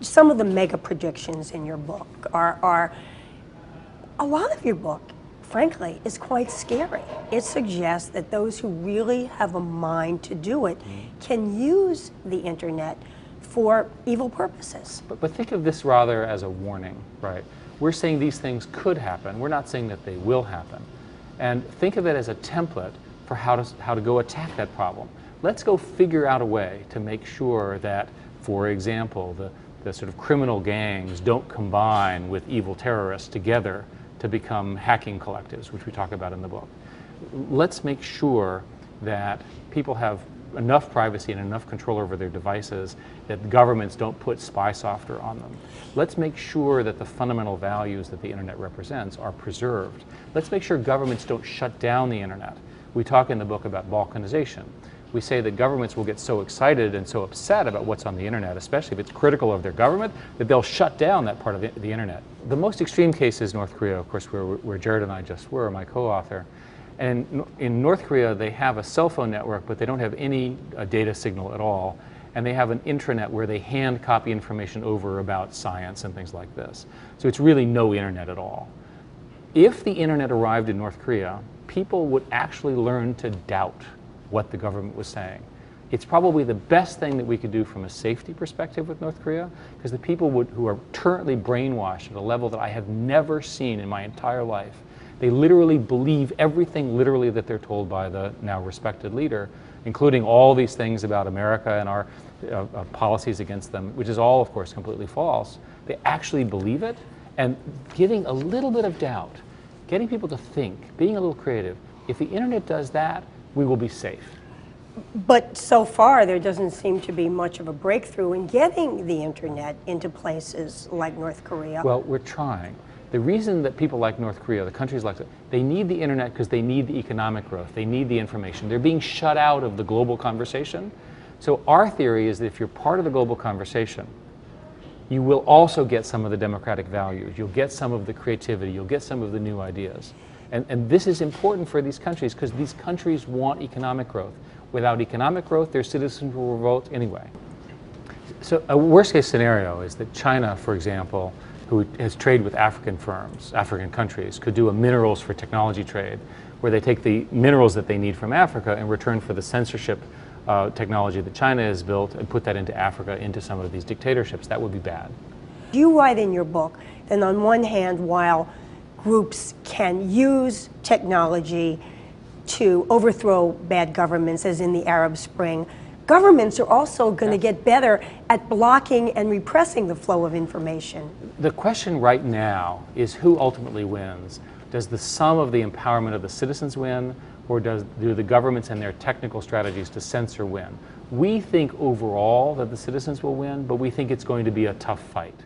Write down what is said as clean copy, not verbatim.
some of the mega predictions in your book are a lot of your book, frankly, is quite scary. It suggests that those who really have a mind to do it can use the internet for evil purposes. But think of this rather as a warning, right? We're saying these things could happen. We're not saying that they will happen. And think of it as a template for how to go attack that problem. Let's go figure out a way to make sure that, for example, the sort of criminal gangs don't combine with evil terrorists together to become hacking collectives, which we talk about in the book. Let's make sure that people have enough privacy and enough control over their devices that governments don't put spy software on them. Let's make sure that the fundamental values that the internet represents are preserved. Let's make sure governments don't shut down the internet. We talk in the book about balkanization. We say that governments will get so excited and so upset about what's on the internet, especially if it's critical of their government, that they'll shut down that part of the internet. The most extreme case is North Korea, of course, where Jared and I just were, my co-author. And in North Korea, they have a cell phone network, but they don't have any data signal at all. And they have an intranet where they hand copy information over about science and things like this. So it's really no internet at all. If the internet arrived in North Korea, people would actually learn to doubt what the government was saying. It's probably the best thing that we could do from a safety perspective with North Korea, because the people who are currently brainwashed at a level that I have never seen in my entire life, they literally believe everything literally that they're told by the now respected leader, including all these things about America and our policies against them, which is all, of course, completely false. They actually believe it, and giving a little bit of doubt, getting people to think, being a little creative. If the internet does that, we will be safe. But so far, there doesn't seem to be much of a breakthrough in getting the internet into places like North Korea. Well, we're trying. The reason that people like North Korea, the countries like that, they need the internet because they need the economic growth. They need the information. They're being shut out of the global conversation. So our theory is that if you're part of the global conversation, you will also get some of the democratic values. You'll get some of the creativity. You'll get some of the new ideas. And this is important for these countries because these countries want economic growth. Without economic growth, their citizens will revolt anyway. So a worst case scenario is that China, for example, who has trade with African firms, African countries, could do a minerals for technology trade, where they take the minerals that they need from Africa in return for the censorship technology that China has built and put that into Africa, into some of these dictatorships. That would be bad. You write in your book that on one hand, while groups can use technology to overthrow bad governments, as in the Arab Spring, governments are also going to get better at blocking and repressing the flow of information. The question right now is who ultimately wins. Does the sum of the empowerment of the citizens win, or do the governments and their technical strategies to censor win? We think overall that the citizens will win, but we think it's going to be a tough fight.